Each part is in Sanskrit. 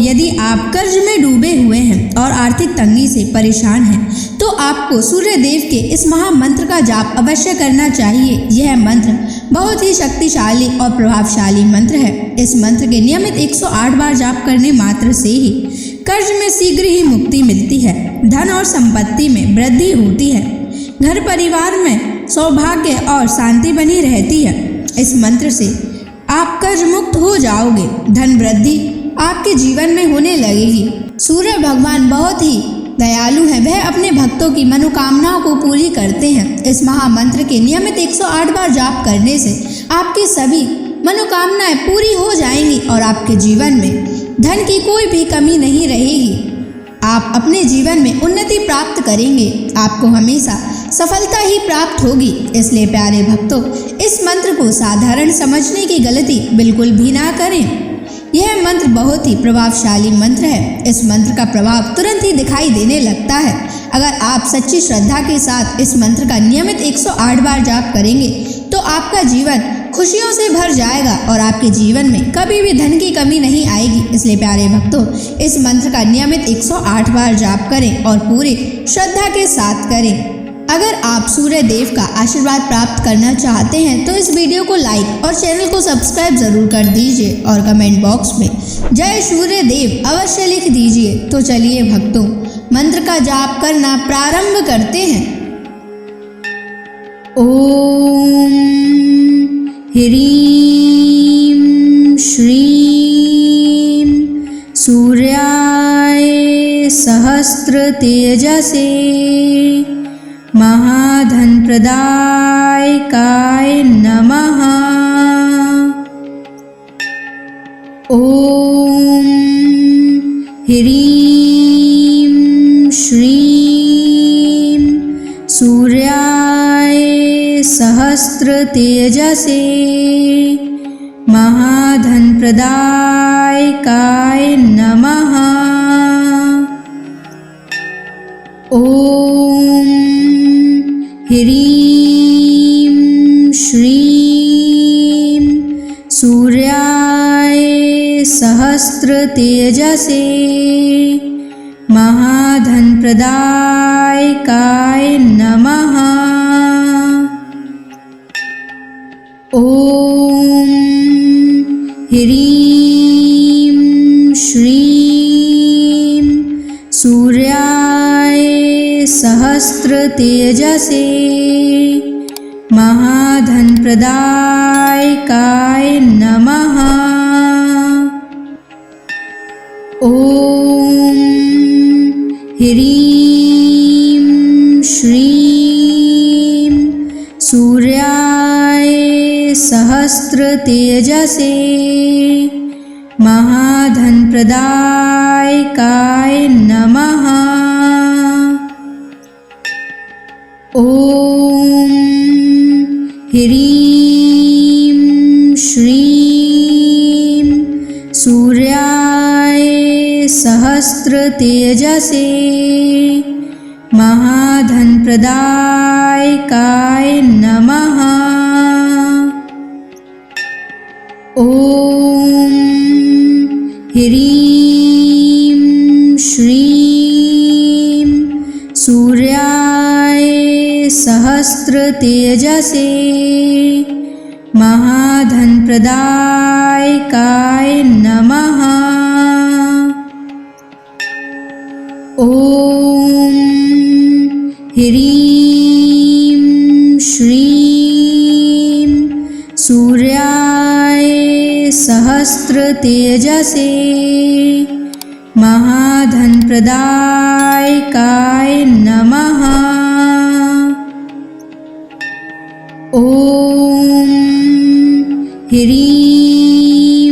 यदि आप कर्ज में डूबे हुए हैं और आर्थिक तंगी से परेशान हैं, तो आपको सूर्य देव के इस महामंत्र का जाप अवश्य करना चाहिए। यह मंत्र बहुत ही शक्तिशाली और प्रभावशाली मंत्र है। इस मंत्र के नियमित 108 बार जाप करने मात्र से ही कर्ज में शीघ्र ही मुक्ति मिलती है, धन और संपत्ति में वृद्धि होती है, घर परिवार में सौभाग्य और शांति बनी रहती है। इस मंत्र से आप कर्ज मुक्त हो जाओगे, धन वृद्धि आपके जीवन में होने लगेगी। सूर्य भगवान बहुत ही दयालु हैं, वह अपने भक्तों की मनोकामनाओं को पूरी करते हैं। इस महामंत्र के नियमित 108 बार जाप करने से आपकी सभी मनोकामनाएं पूरी हो जाएंगी और आपके जीवन में धन की कोई भी कमी नहीं रहेगी। आप अपने जीवन में उन्नति प्राप्त करेंगे, आपको हमेशा सफलता ही प्राप्त होगी। इसलिए प्यारे भक्तों, इस मंत्र को साधारण समझने की गलती बिल्कुल भी ना करें। यह मंत्र बहुत ही प्रभावशाली मंत्र है। इस मंत्र का प्रभाव तुरंत ही दिखाई देने लगता है। अगर आप सच्ची श्रद्धा के साथ इस मंत्र का नियमित 108 बार जाप करेंगे तो आपका जीवन खुशियों से भर जाएगा और आपके जीवन में कभी भी धन की कमी नहीं आएगी। इसलिए प्यारे भक्तों, इस मंत्र का नियमित 108 बार जाप करें और पूरी श्रद्धा के साथ करें। अगर आप सूर्य देव का आशीर्वाद प्राप्त करना चाहते हैं तो इस वीडियो को लाइक और चैनल को सब्सक्राइब जरूर कर दीजिए और कमेंट बॉक्स में जय सूर्य देव अवश्य लिख दीजिए। तो चलिए भक्तों, मंत्र का जाप करना प्रारंभ करते हैं। ओम ह्रीं श्रीं सूर्याय सहस्र तेजसे महाधन प्रदायकाय नमः। ओम ह्रीं श्रीं सूर्याय सहस्र तेजसे महाधन प्रदायकाय नमः। ओम ह्रीं श्रीं सूर्याय सहस्र तेजसे महाधन प्रदायकाय नमः। ओम ह्रीं श्रीं सूर्याय सहस्र तेजसे महाधन प्रदायकाय नमः। ओम ह्रीं श्रीं सूर्याय सहस्र तेजसे महाधन प्रदायकाय नमः। ओम ह्रीं श्रीं सूर्याय सहस्र तेजसे महाधन प्रदायकाय नमः। ओम ह्रीं श्रीं सूर्याय सहस्र तेजसे महाधन प्रदायकाय नमः। ओम ह्रीं श्रीं सूर्याय सहस्र तेजसे महाधन प्रदायकाय नमः। ओम ह्रीं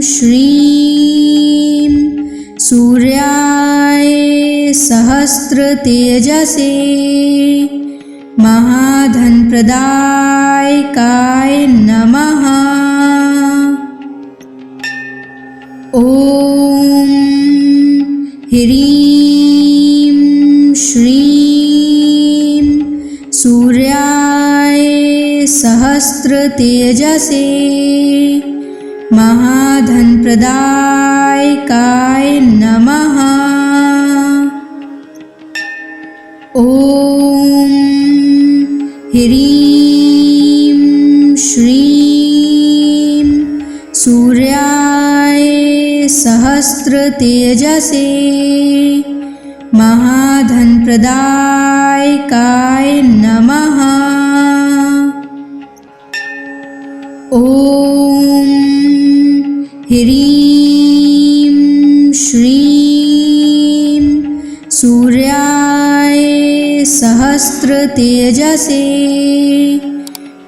श्रीं सूर्याय सहस्र तेजसे महाधन प्रदायकाय नमः। ओम ह्रीं श्रीं सूर्याय सहस्र तेजसे महाधनप्रदायकाय नमः। ॐ ह्रीं श्रीं सूर्याय सहस्रतेजसे महाधनप्रदायकाय नमः। ॐ ह्रीं श्रीं सूर्याय सहस्रतेजसे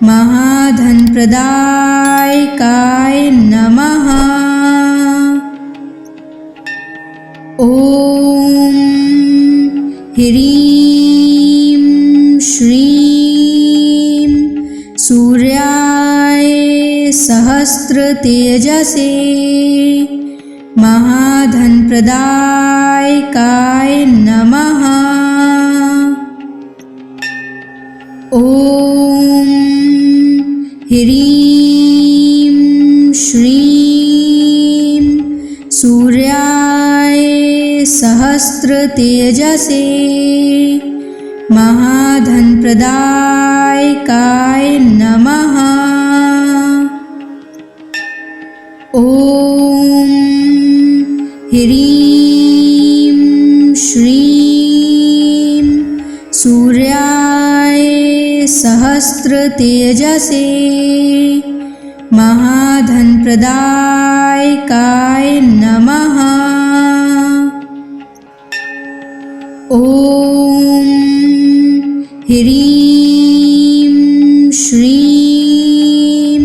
महाधनप्रदायकाय नमः। ॐ ह्रीं श्रीं सूर्याय सहस्रतेजसे महाधनप्रदायकाय नमः। ॐ ह्रीं श्रीं सूर्याय सहस्रतेजसे महाधनप्रदायकाय नमः। ॐ ह्रीं श्रीं सूर्याय सहस्रतेजसे महाधनप्रदायकाय नमः। ॐ ह्रीं श्रीं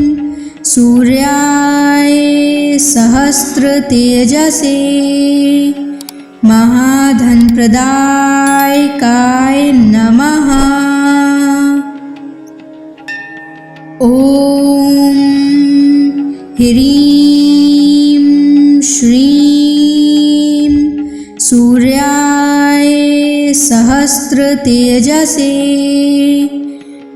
सूर्याय सहस्रतेजसे महाधनप्रदायकाय नमः। ॐ ह्रीं श्रीं सूर्याय सहस्रतेजसे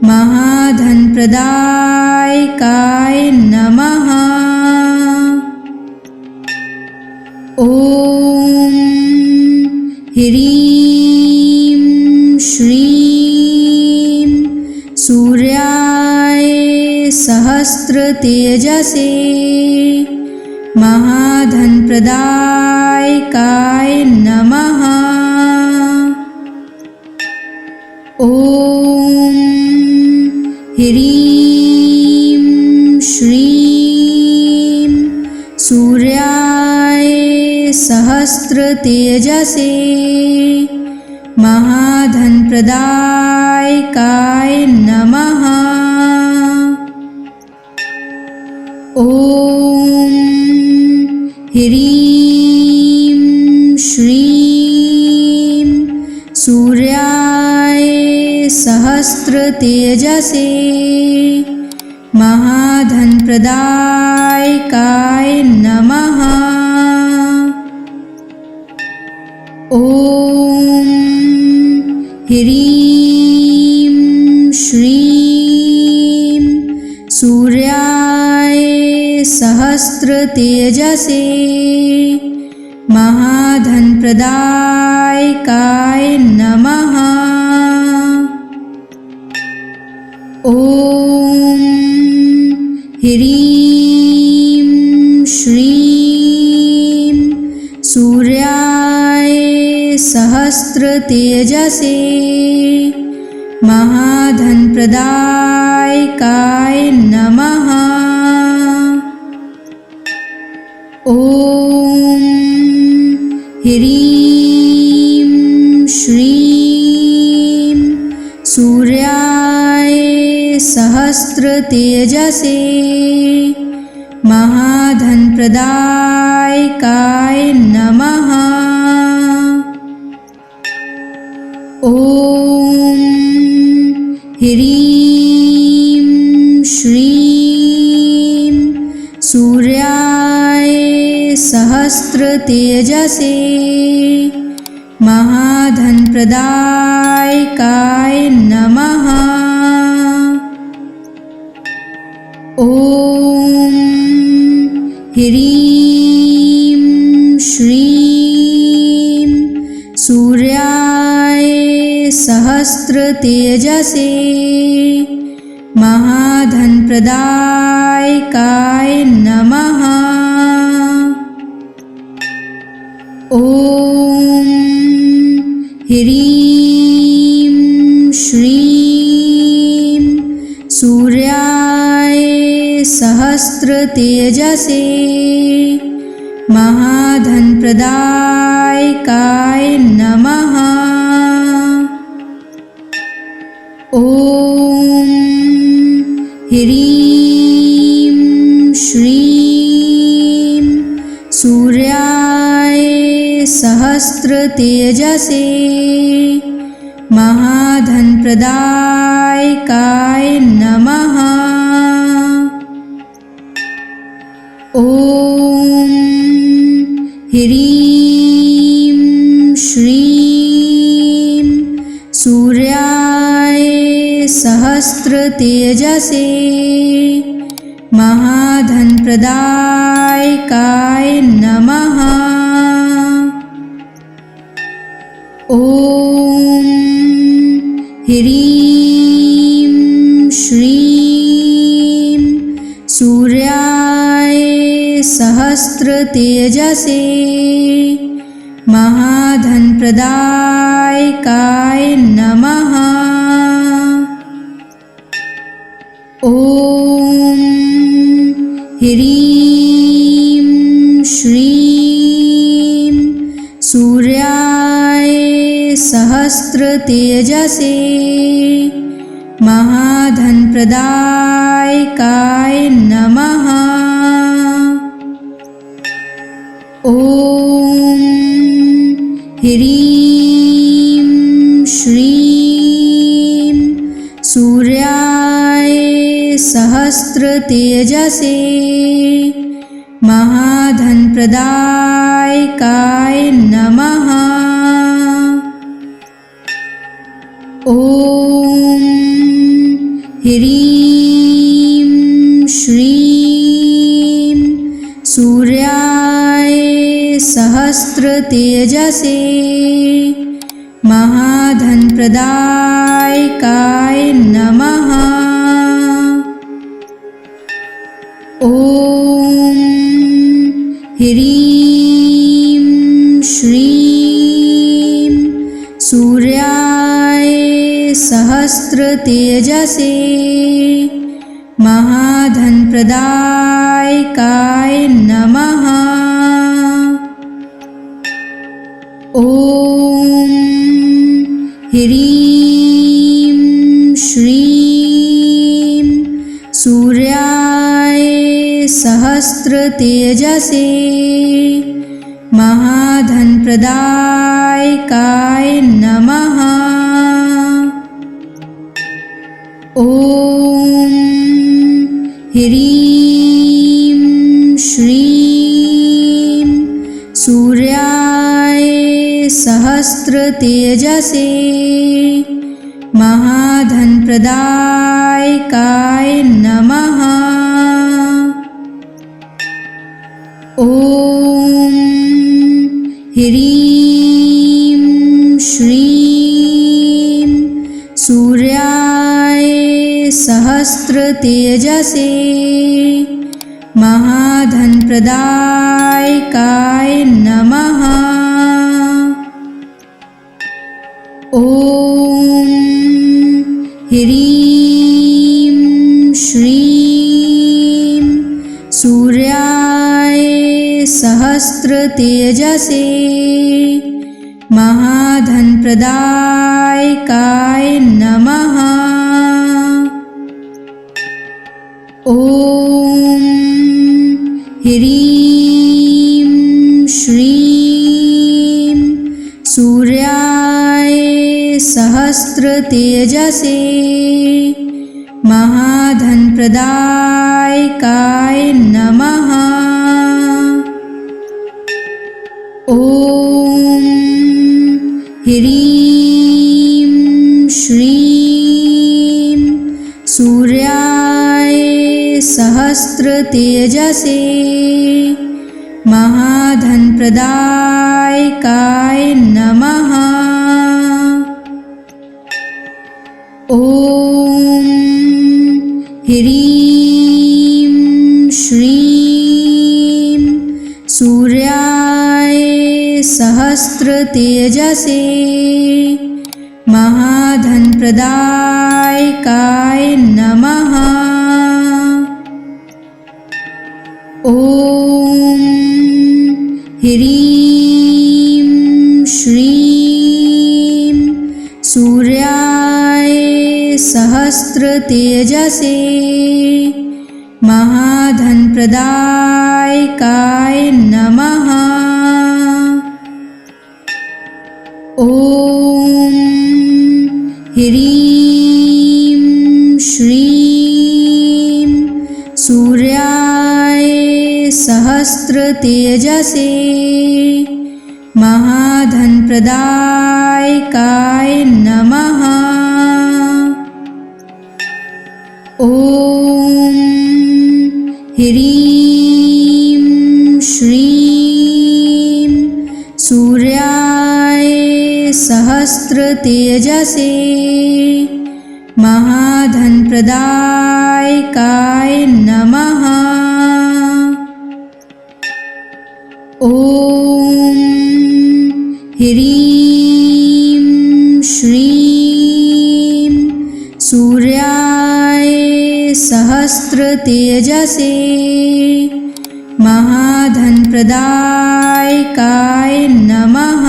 महाधनप्रदायकाय नमः। ॐ ह्रीं श्रीं सूर्याय सहस्रतेजसे महाधनप्रदायकाय नमः। ॐ ह्रीं श्रीं सूर्याय सहस्रतेजसे महाधनप्रदायकाय नमः। ॐ ह्रीं श्रीं सूर्याय सहस्रतेजसे महाधनप्रदायकाय नमः। ॐ ह्रीं श्रीं सूर्याय सहस्रतेजसे महाधनप्रदायकाय नमः। ॐ ह्रीं श्रीं सूर्याय सहस्रतेजसे महाधनप्रदायकाय नमः। ॐ ह्रीं श्रीं सूर्याय सहस्रतेजसे महाधनप्रदायकाय नमः। ॐ ह्रीं श्रीं सूर्याय सहस्रतेजसे महाधनप्रदायकाय नमः। ॐ ह्रीं श्रीं सूर्याय सहस्रतेजसे महाधनप्रदायकाय नमः। ॐ ह्रीं श्रीं सूर्याय सहस्रतेजसे महाधनप्रदायकाय नमः। ॐ ह्रीं श्रीं सूर्याय सहस्रतेजसे महाधनप्रदायकाय नमः। ॐ ह्रीं श्रीं सूर्याय सहस्रतेजसे महाधनप्रदायकाय नमः। ॐ ह्रीं श्रीं सूर्याय सहस्रतेजसे महाधनप्रदायकाय नमः। ॐ ह्रीं श्रीं सूर्याय सहस्रतेजसे महाधनप्रदायकाय नमः। ॐ ह्रीं श्रीं सूर्याय सहस्रतेजसे महाधनप्रदायकाय नमः। ॐ ह्रीं श्रीं सूर्याय सहस्रतेजसे महाधनप्रदायकाय नमः। ॐ ह्रीं श्रीं सूर्याय सहस्रतेजसे महाधनप्रदायकाय नमः। ॐ ह्रीं श्रीं सूर्याय सहस्रतेजसे महाधनप्रदायकाय नमः। ॐ ह्रीं श्रीं सूर्याय सहस्रतेजसे महाधनप्रदायकाय नमः। ॐ ह्रीं श्रीं सूर्याय सहस्रतेजसे महाधनप्रदायकाय नमः। ॐ ह्रीं श्रीं सूर्याय सहस्रतेजसे महाधनप्रदायकाय नमः। ॐ ह्रीं श्रीं सूर्याय सहस्रतेजसे महाधनप्रदायकाय नमः। ॐ ह्रीं श्रीं सूर्याय सहस्रतेजसे महाधनप्रदायकाय नमः। ॐ ह्रीं श्रीं सूर्याय सहस्रतेजसे महाधनप्रदायकाय नमः। ॐ ह्रीं श्रीं सूर्याय सहस्रतेजसे महाधनप्रदायकाय नमः। ॐ ह्रीं श्रीं सूर्याय सहस्रतेजसे महाधनप्रदायकाय नमः। ॐ ह्रीं श्रीं सूर्याय सहस्रतेजसे महाधनप्रदायकाय नमः। ॐ ह्रीं श्रीं सूर्याय सहस्रतेजसे महाधनप्रदायकाय नमः।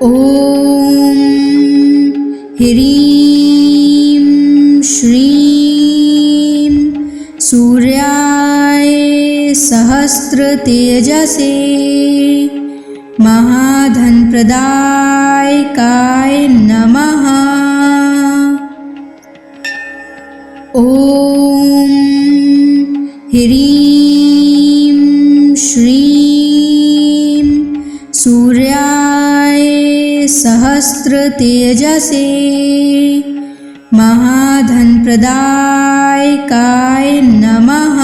ॐ ह्रीं श्रीं सूर्याय सहस्रतेजसे महाधनप्रदायकाय नमः। ॐ ह्रीं श्रीं सूर्याय सहस्रतेजसे महाधनप्रदायकाय नमः।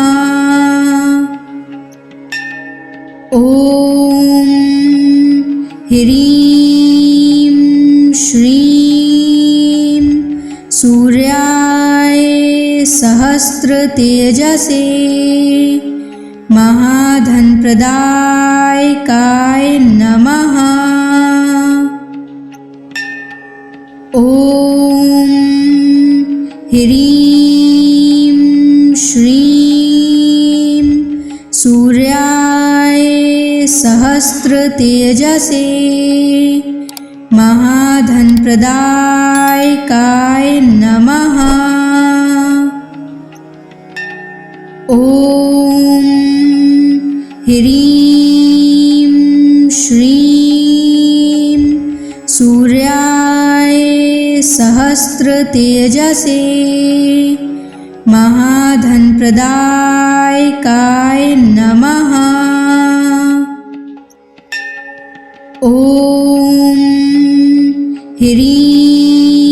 ॐ ह्रीं श्रीं सूर्याय सहस्रतेजसे महाधनप्रदायकाय नमः। ॐ ह्रीं श्रीं सूर्याय सहस्रतेजसे महाधनप्रदायकाय नमः। ॐ ह्रीं श्रीं सूर्याय सहस्रतेजसे महाधनप्रदायकाय नमः। ॐ ह्रीं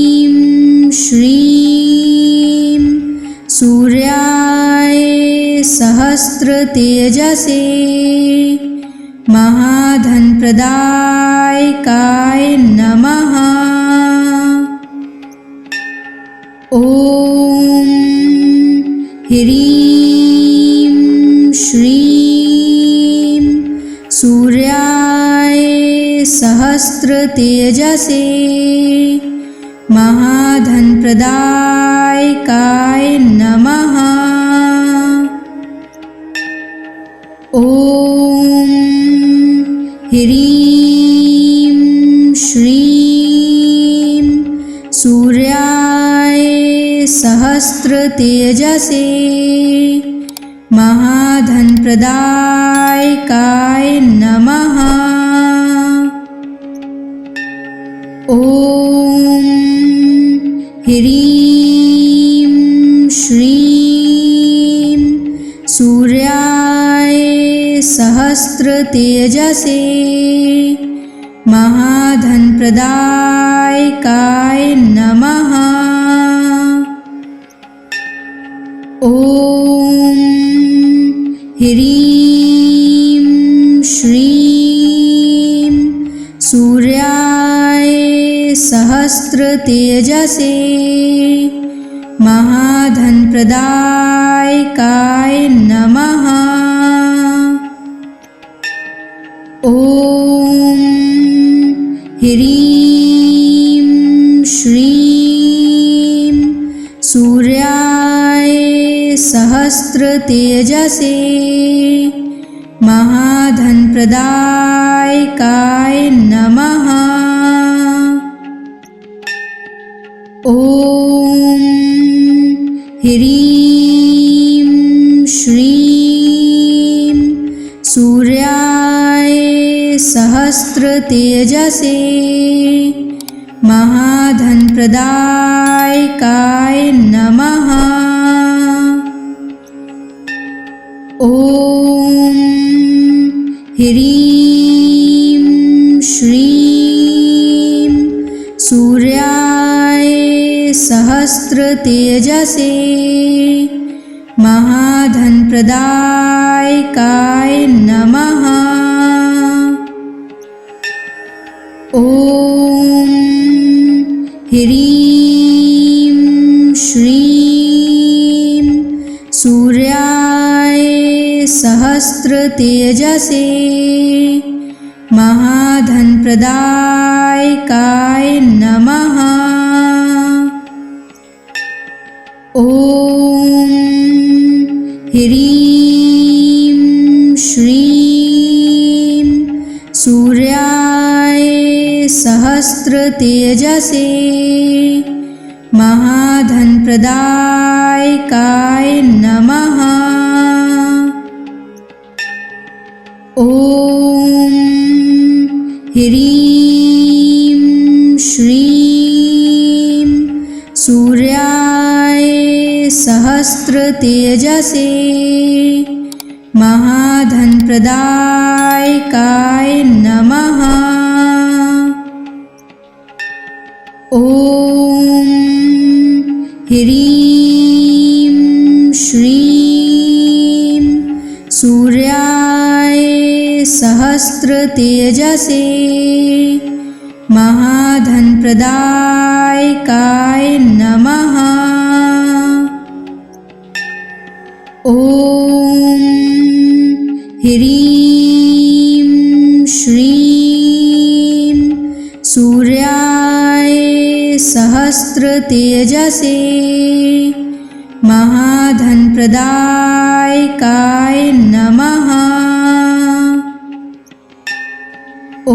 श्रीं सूर्याय सहस्रतेजसे महाधनप्रदायकाय नमः। ॐ ह्रीं श्रीं सूर्याय सहस्रतेजसे महाधनप्रदायकाय नमः। ॐ ह्रीं श्रीं सूर्याय सहस्रतेजसे महाधनप्रदायकाय नमः। ॐ ह्रीं श्रीं सूर्याय सहस्रतेजसे महाधनप्रदायकाय नमः। ह्रीं श्रीं सूर्याय सहस्रतेजसे महाधनप्रदायकाय नमः। ॐ ह्रीं श्रीं सूर्याय सहस्रतेजसे महाधनप्रदायकाय नमः। ॐ ह्रीं श्रीं सूर्याय सहस्रतेजसे महाधनप्रदायकाय नमः। ॐ ह्रीं श्रीं सूर्याय सहस्रतेजसे महाधनप्रदायकाय नमः। ॐ ह्रीं श्रीं सूर्याय सहस्रतेजसे महाधनप्रदायकाय नमः। ॐ ह्रीं श्रीं सूर्याय सहस्रतेजसे महाधनप्रदायकाय नमः। ॐ ह्रीं श्रीं सूर्याय सहस्रतेजसे महाधनप्रदायकाय नमः। ॐ ह्रीं श्रीं सूर्याय सहस्रतेजसे महाधनप्रदायकाय नमः। ॐ ह्रीं श्रीं सूर्याय सहस्रतेजसे महाधनप्रदायकाय नमः। ॐ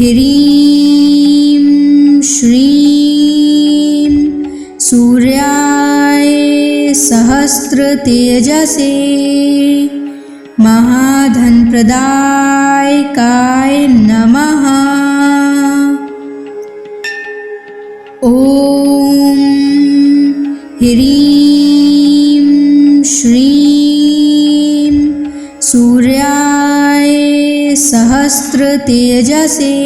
ह्रीं श्रीं सूर्याय सहस्रतेजसे महाधनप्रदायकाय नमः। ॐ ह्रीं श्रीं सूर्याय सहस्रतेजसे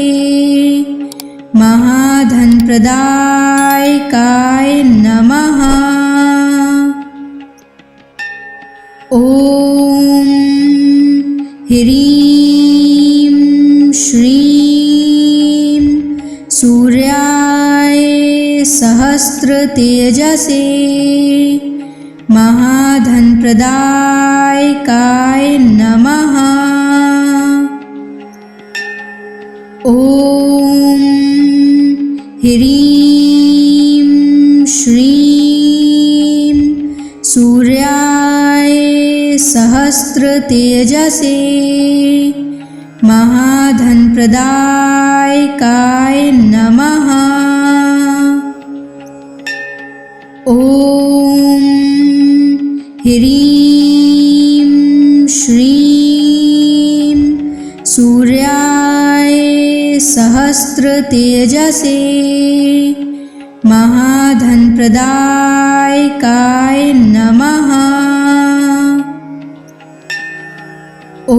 महाधनप्रदायकाय नमः। ॐ ह्रीं श्रीं सूर्याय सहस्रतेजसे महाधनप्रदायकाय नमः। ॐ ह्रीं श्रीं सूर्याय सहस्रतेजसे महाधनप्रदायकाय नमः। ॐ ह्रीं श्रीं सूर्याय सहस्रतेजसे महाधनप्रदायकाय नमः। ॐ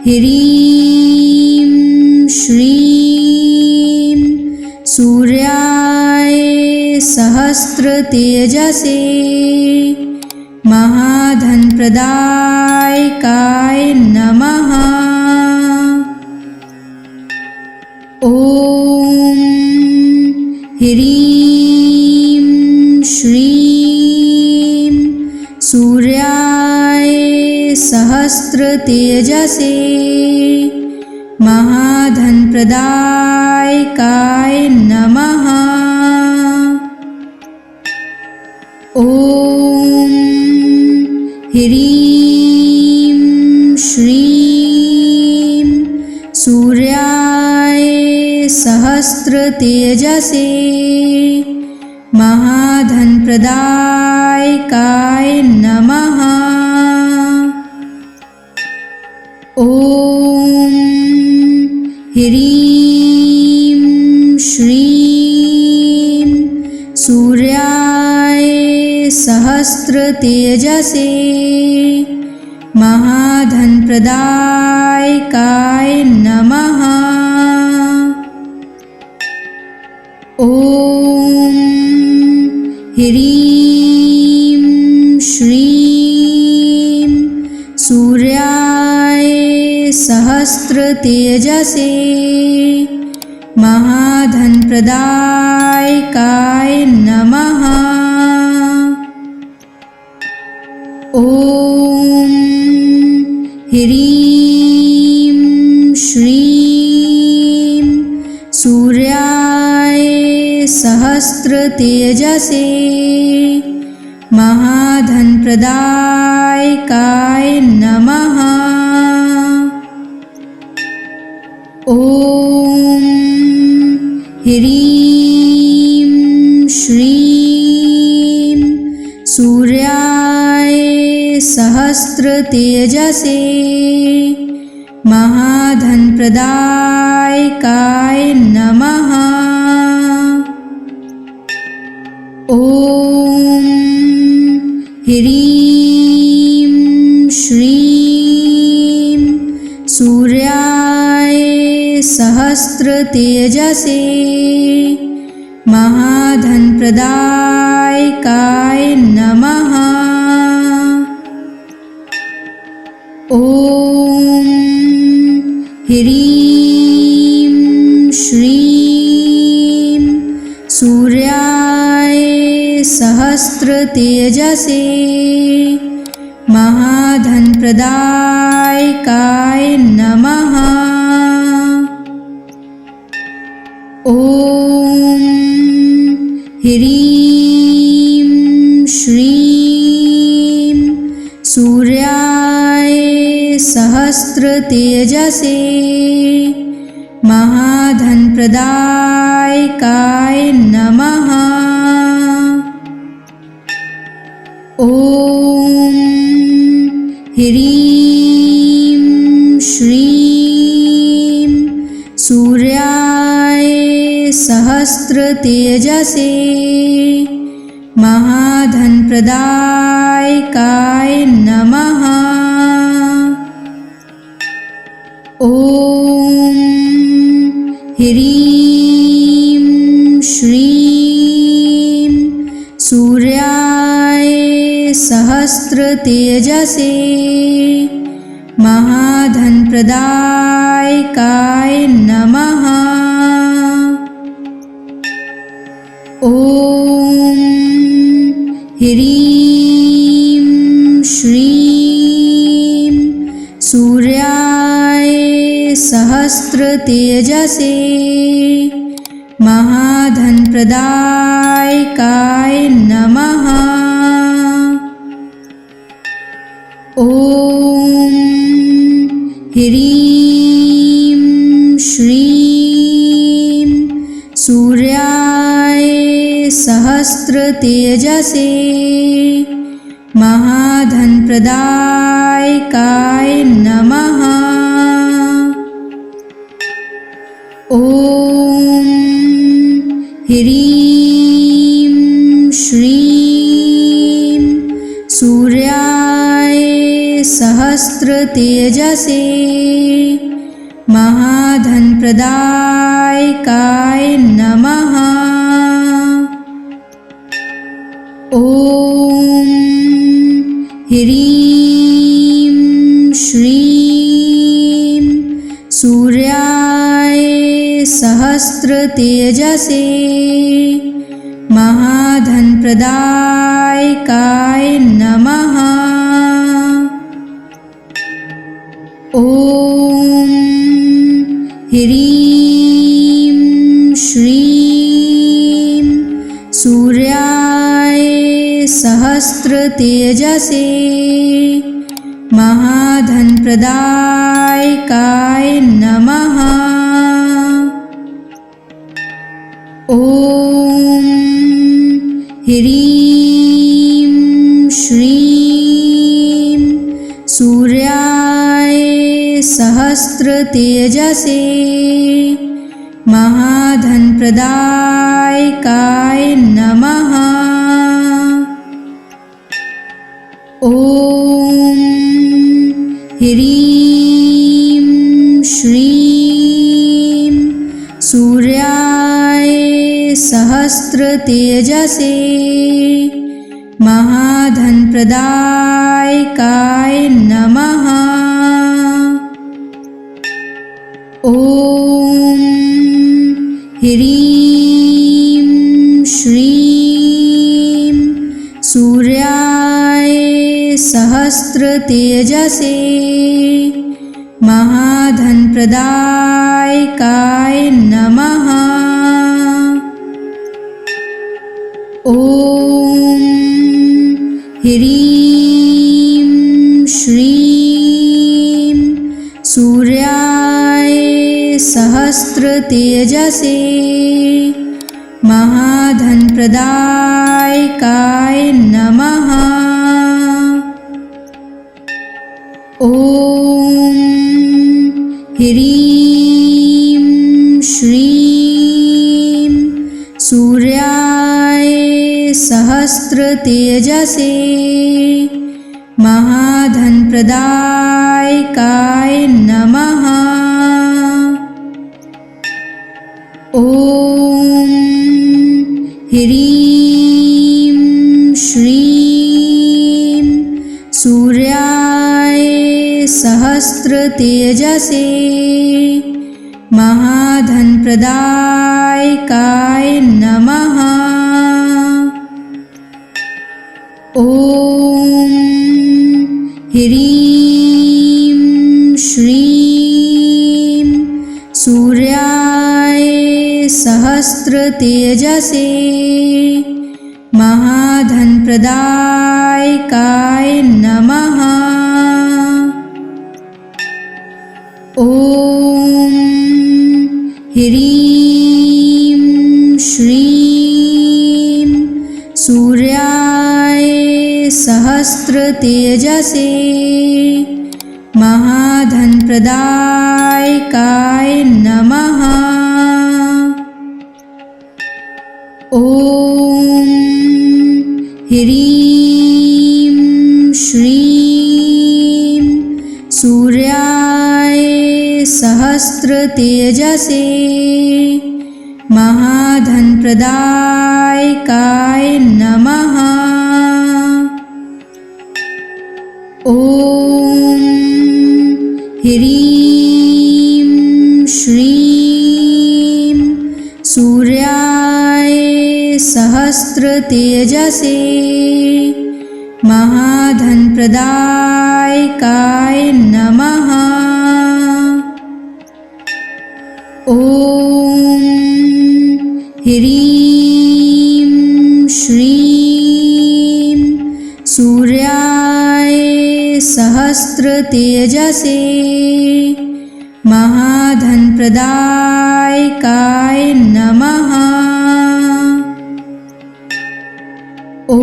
ह्रीं श्रीं सूर्याय सहस्रतेजसे महाधनप्रदायकाय नमः। ॐ ह्रीं श्रीं सूर्याय सहस्रतेजसे महाधनप्रदायकाय नमः। ॐ ह्रीं श्रीं सूर्याय सहस्रतेजसे महाधनप्रदायकाय नमः। ॐ ह्रीं श्रीं सूर्याय सहस्रतेजसे महाधनप्रदायकाय नमः। ॐ ह्रीं श्रीं सूर्याय सहस्रतेजसे महाधनप्रदायकाय नमः। ॐ ह्रीं श्रीं सूर्याय सहस्रतेजसे महाधनप्रदायकाय नमः। ॐ ह्रीं श्रीं सूर्याय सहस्रतेजसे महाधनप्रदायकाय नमः। ॐ ह्रीं श्रीं सूर्याय सहस्रतेजसे महाधनप्रदायकाय नमः। ॐ ह्रीं श्रीं सूर्याय सहस्रतेजसे महाधनप्रदायकाय नमः। ॐ ह्रीं श्रीं सूर्याय सहस्रतेजसे महाधनप्रदायकाय नमः। ॐ ह्रीं श्रीं सूर्याय सहस्रतेजसे महाधनप्रदायकाय नमः। ॐ ह्रीं श्रीं सूर्याय सहस्रतेजसे महाधनप्रदायकाय नमः। ॐ ह्रीं श्रीं सूर्याय सहस्रतेजसे महाधनप्रदायकाय नमः। ॐ ह्रीं श्रीं सूर्याय सहस्रतेजसे महाधनप्रदायकाय नमः। ॐ ह्रीं श्रीं सूर्याय सहस्रतेजसे महाधनप्रदायकाय नमः। ह्रीं श्रीं सूर्याय सहस्रतेजसे महाधनप्रदायकाय नमः। ॐ ह्रीं श्रीं सूर्याय सहस्रतेजसे महाधनप्रदायकाय नमः। ॐ ह्रीं श्रीं सूर्याय सहस्रतेजसे महाधनप्रदायकाय नमः। ॐ ह्रीं श्रीं सूर्याय सहस्रतेजसे महाधनप्रदायकाय नमः। ॐ ह्रीं श्रीं सूर्याय सहस्रतेजसे महाधनप्रदायकाय नमः। ॐ ह्रीं श्रीं सूर्याय सहस्रतेजसे महाधनप्रदायकाय नमः। ॐ ह्रीं श्रीं सूर्याय सहस्रतेजसे महाधनप्रदायकाय नमः। ॐ ह्रीं श्रीं सूर्याय सहस्रतेजसे महाधनप्रदायकाय नमः। ॐ ह्रीं श्रीं सूर्याय सहस्रतेजसे महाधनप्रदायकाय नमः। ॐ ह्रीं श्रीं सूर्याय सहस्रतेजसे महाधनप्रदायकाय नमः। ॐ ह्रीं श्रीं सूर्याय सहस्रतेजसे महाधनप्रदायकाय नमः। ॐ ह्रीं श्रीं सूर्याय सहस्रतेजसे महाधनप्रदायकाय नमः। ॐ ह्रीं श्रीं सूर्याय सहस्रतेजसे महाधनप्रदायकाय नमः। ॐ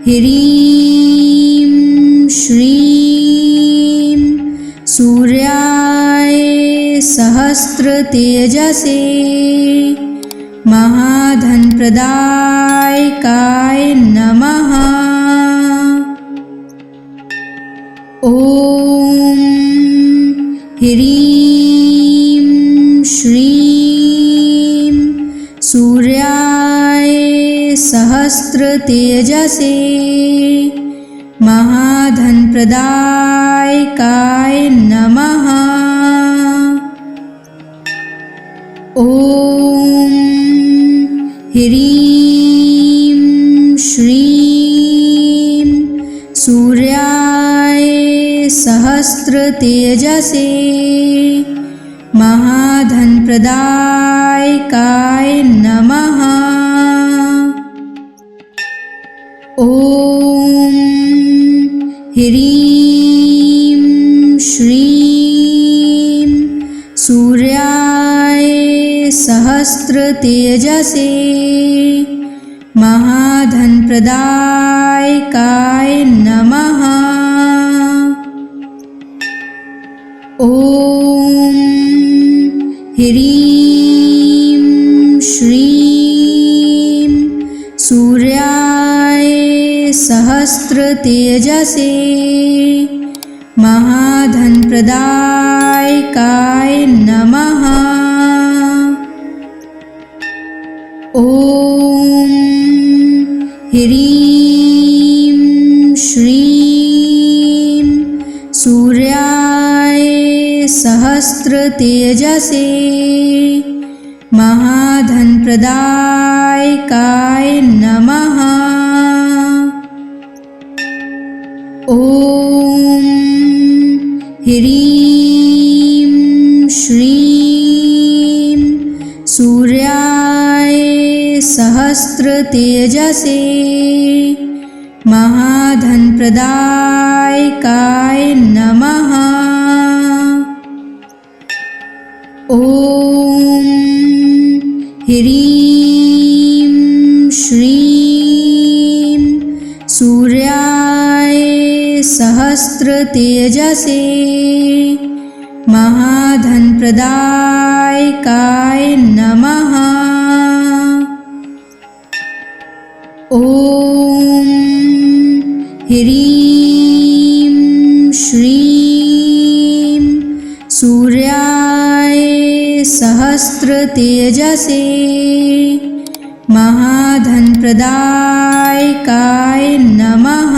ह्रीं श्रीं सूर्याय सहस्रतेजसे महाधनप्रदायकाय नमः। ॐ ह्रीं श्रीं सूर्याय सहस्रतेजसे महाधनप्रदायकाय नमः। ॐ ह्रीं श्रीं सूर्याय सहस्रतेजसे महाधनप्रदायकाय नमः। ॐ ह्रीं श्रीं सूर्याय सहस्रतेजसे महाधनप्रदायकाय नमः। ॐ ह्रीं श्रीं सूर्याय सहस्रतेजसे महाधनप्रदायकाय नमः। ॐ ह्रीं श्रीं सूर्याय सहस्रतेजसे महाधनप्रदायकाय नमः। ॐ ह्रीं श्रीं सूर्याय सहस्रतेजसे महाधनप्रदायकाय नमः। ॐ ह्रीं श्रीं सूर्याय सहस्रतेजसे महाधनप्रदायकाय नमः। ॐ ह्रीं श्रीं सूर्याय सहस्रतेजसे महाधनप्रदायकाय नमः।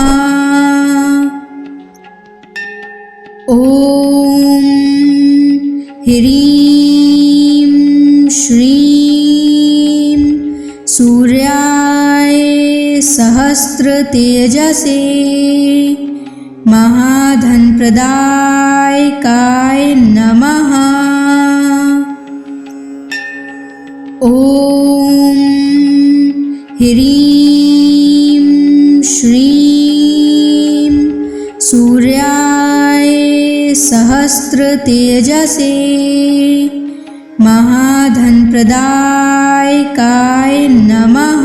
ॐ ह्रीं श्रीं सूर्याय सहस्रतेजसे महाधनप्रदायकाय नमः। ॐ ह्रीं श्रीं सूर्याय सहस्रतेजसे महाधनप्रदायकाय नमः।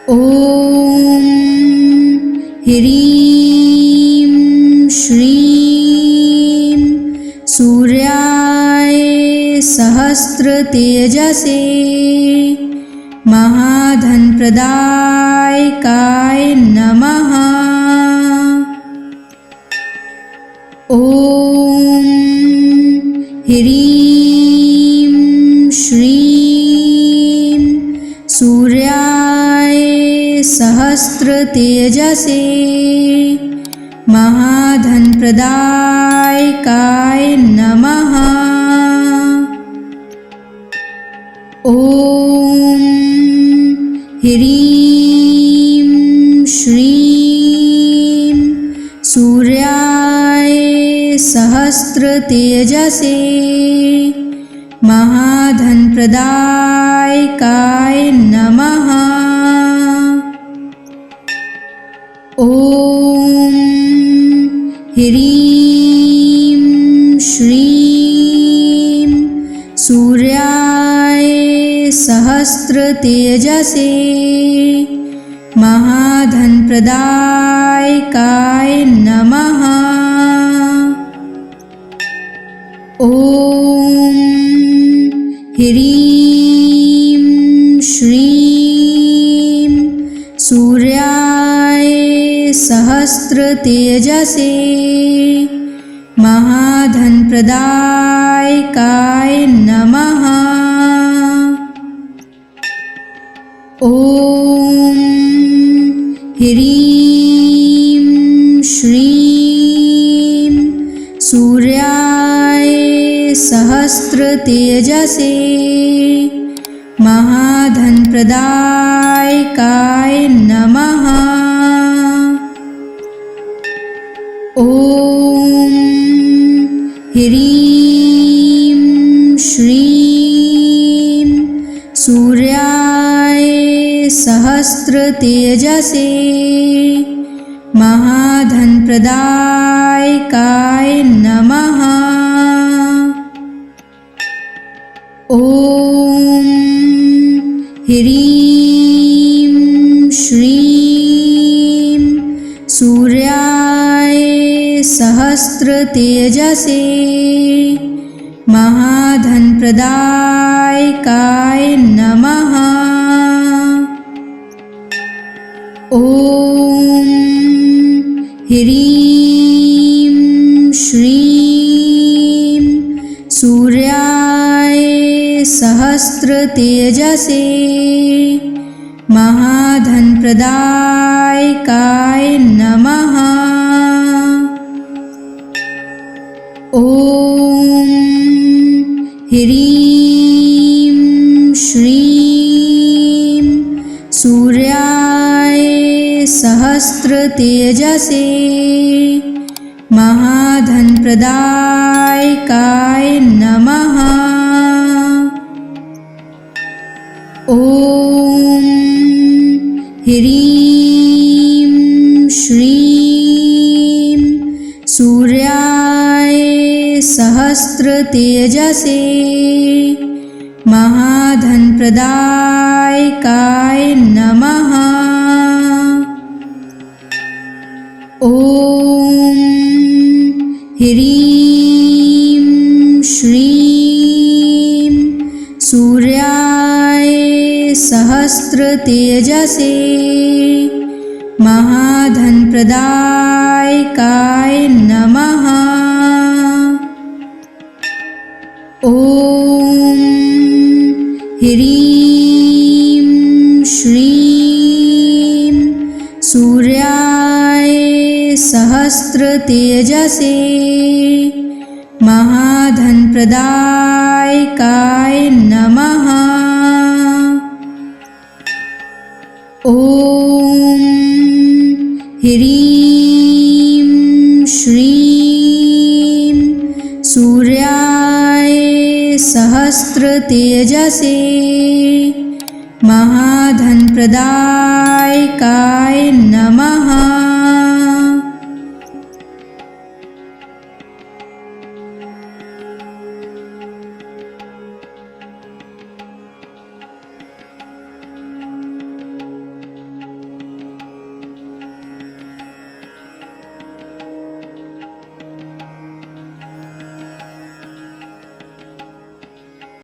ॐ ह्रीं श्रीं सूर्याय सहस्रतेजसे महाधनप्रदायकाय नमः। ॐ ह्रीं श्रीं सूर्याय सहस्रतेजसे महाधनप्रदायकाय नमः। ॐ ह्रीं श्रीं सूर्याय सहस्रतेजसे महाधनप्रदायकाय नमः। ॐ ह्रीं श्रीं सूर्याय सहस्रतेजसे महाधनप्रदायकाय नमः। ॐ ह्रीं श्रीं सूर्याय सहस्रतेजसे महाधनप्रदायकाय नमः। ॐ ह्रीं श्रीं सूर्याय सहस्रतेजसे महाधनप्रदायकाय नमः। ॐ ह्रीं श्रीं सूर्याय सहस्रतेजसे महाधनप्रदायकाय नमः। ॐ ह्रीं श्रीं सूर्याय सहस्रतेजसे महाधनप्रदायकाय नमः। ॐ ह्रीं श्रीं सूर्याय सहस्रतेजसे महाधनप्रदायकाय नमः। ॐ ह्रीं श्रीं सूर्याय सहस्रतेजसे महाधनप्रदायकाय नमः। ॐ ह्रीं श्रीं सूर्याय सहस्रतेजसे महाधनप्रदायकाय नमः। ॐ ह्रीं श्रीं सूर्याय सहस्रतेजसे महाधनप्रदायकाय नमः। ॐ ह्रीं श्रीं सूर्याय सहस्रतेजसे महाधनप्रदायकाय नमः। ॐ ह्रीं श्रीं सूर्याय सहस्रतेजसे महाधनप्रदायकाय